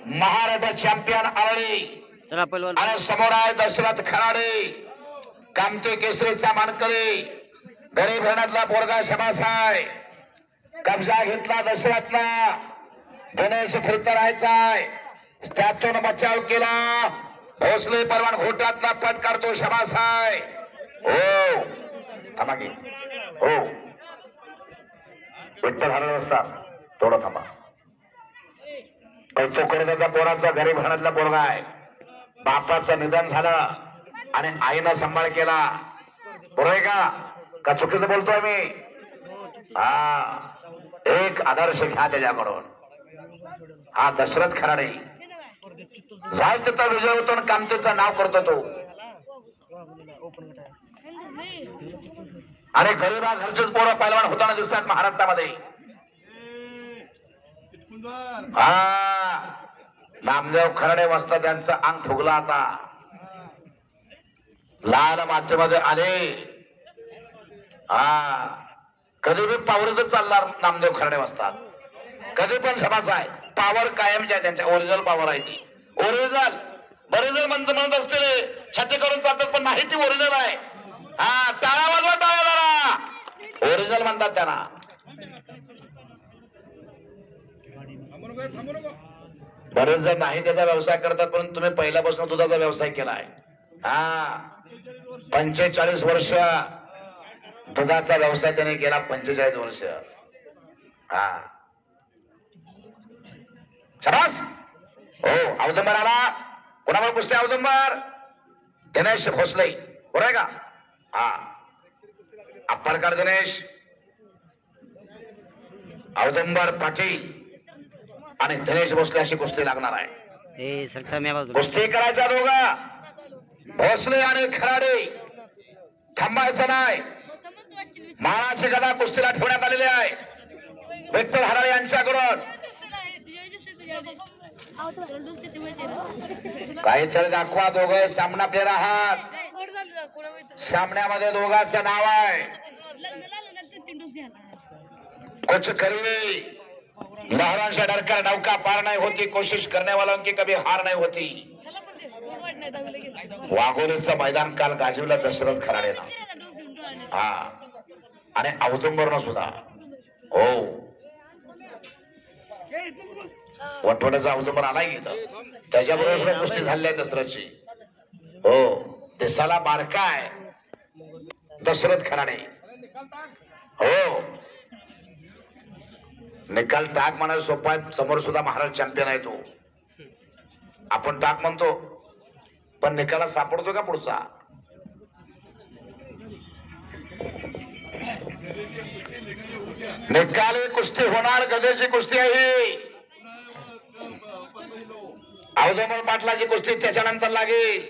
Maharashtra champion Arali आणि समोर आहे दशरथ खराडे कामते केसरीचा मानकरी गरीब घराण्यातला पोरगा शमास आहे कब्जा घेतला दशरथला गणेश फिरत राहायचाय त्यातून बचाव केला भोसले परवान घोटातला पट काढतो शमास आहे हो थांबा की हो विठ्ठल हरळ असता थोडं थांबा कौतुक करण्याचा पोराचा गरीब घराण्यातला पोरगा आहे बापाचं निधन झालं आणि आईनं सांभाळ केला बरोबर का चुकीचं बोलतोय मी हा एक आदर्श घ्या त्याच्याकडून हा दशरथ खराडे जाय तिथं विजय होतो आणि कामतेचं नाव करतो तो आणि गरीबा घरचेच पोरं पैलवान होताना दिसतात महाराष्ट्रामध्ये हा नामदेव खराडे वाजता त्यांचं अंग फुगला आता लाल मातीमध्ये आले हा कधी बी पावरच चालणार नामदेव खराडे वाजतात कधी पण सभास आहे पावर कायमची आहे त्यांच्या ओरिजिनल पावर आहे ती ओरिजिनल बरेच जण म्हणत असतील छाती करून चालतात पण नाही ती ओरिजिनल आहे हा टाळा वाजवा टाळा जरा ओरिजिनल म्हणतात त्यांना बरेच जण नाही त्याचा व्यवसाय करतात पण तुम्ही पहिल्यापासून दुधाचा व्यवसाय केलाय हा 45 वर्ष दुधाचा व्यवसाय त्याने केला 45 वर्ष हा शाबास हो अवदंबर आला कोणावर कुस्ती अवदंबर दिनेश भोसले बरोबर आहे का हा अप्परकार दिनेश अवदंबर पाटील आणि दिनेश भोसले अशी कुस्ती लागणार आहे कुस्ती करायच्या दोघा भोसले आणि खराडे थांबायचं नाही मानाची गदा कुस्तीला ठेवण्यात आलेली आहे विठ्ठल हराळे यांच्याकडून काहीतरी दाखवा दोघे सामना प्लेअर आहात सामन्यामध्ये दोघांचं नाव आहे कुछ करिए लहरों से डरकर नौका पार नहीं होती कोशिश करने वालों की कभी हार नहीं होती वाघोलीचं मैदान काल गाजवलं दशरथ खराडेनं हा आणि औदुंबरनं सुद्धा हो वटवटाचा औदुंबर आलाय इथं त्याच्याबरोबर कुस्ती झाली आहे दशरथची हो दिसाला बारका आहे दशरथ खराडे हो निकाल टाक म्हणायला सोपा आहे समोर सुद्धा महाराष्ट्र चॅम्पियन आहे तो आपण टाक म्हणतो पण निकाला सापडतो का पुढचा निकाली कुस्ती होणार गदेची कुस्ती आहे औदुंबर पाटलाची कुस्ती त्याच्यानंतर लागेल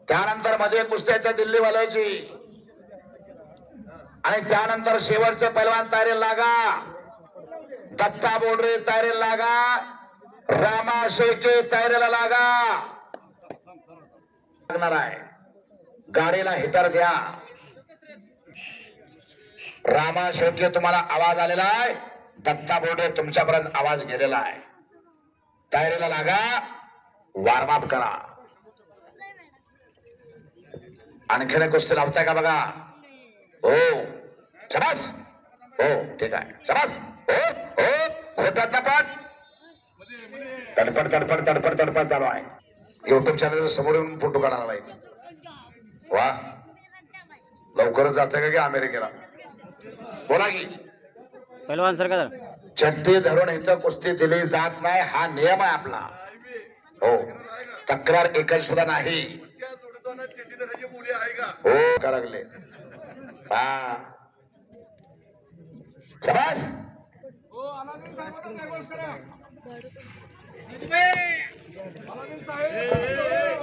त्यानंतर मध्ये कुस्ती आहे त्या दिल्लीवाल्याची आणि त्यानंतर शेवटचे पैलवान तयारी लागा दत्ता बोडरे तयारीला लागा रामा शेळके तयारीला लागा लागणार आहे गाडीला हिटर द्या रामा शेळके तुम्हाला आवाज आलेला आहे दत्ता बोडरे तुमच्यापर्यंत आवाज गेलेला आहे तयारीला लागा वॉर्मअप करा आणखीन कुस्ती लावताय का बघा हो शाबास हो ठीक आहे शाबास हो हो खोटात पाठ तडपड तडपड तडपड तडपड चालू आहे युट्यूब चॅनल समोर येऊन फोटो काढायला आहे वा लवकरच जातोय का अमेरिकेला बोला की पहिलवान सर चड्डी धरून इथं कुस्ती दिली जात नाही हा नियम आहे आपला हो तक्रार एकच सुद्धा नाही हो का लागले हा शाबास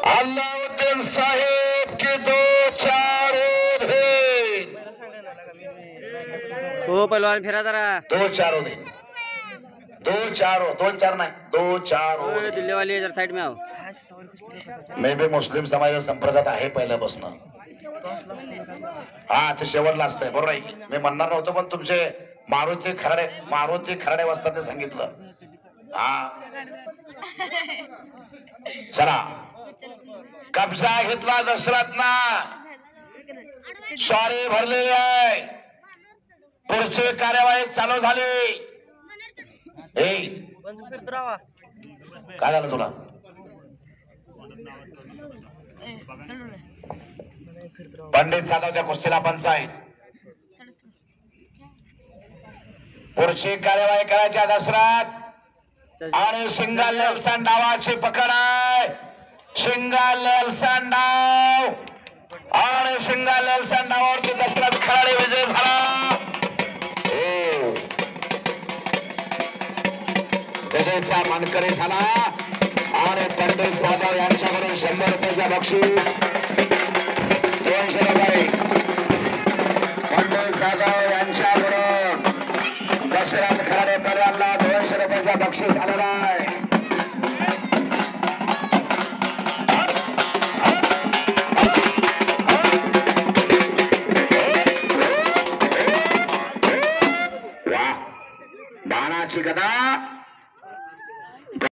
अल्लाउद्दीन साहेब के 2-4 हो पहलवान फिरा जरा 2-4 होते 2-4 नाही 2-4 दिल्ली वाले जरा साइड में आओ मी बी मुस्लिम समाजाच्या संपर्कात आहे पहिल्यापासून हा ते शेवटला असतंय बरोबर आहे मी म्हणणार नव्हतो पण तुमचे मारुती खराडे वाजता ते सांगितलं हा चला कब्जा घेतला दशरथना स्वारी भरलेली आहे पुढची कार्यवाही चालू झाली काय झालं तुला पंडित जाधवच्या कुस्तीला पंचायत पुढची कार्यवाही करायच्या दशरथ आणि शिंगाल नेल्सन डावाची पकड आहे शिंगाल नेल्सन डाव आणि शिंगाल नेल्सन डावावरती दशरथ खराडे विजय झाला विजयचा मानकरी झाला आणि पंडित जाधव यांच्याकडून 100 रुपयाचा बक्षीस 200 रुपये पंडित जाधव यांच्याकडून दशरथ खराडे परिवाराला 200 रुपयाचा बक्षीस आलेला आहे बाणाची गदा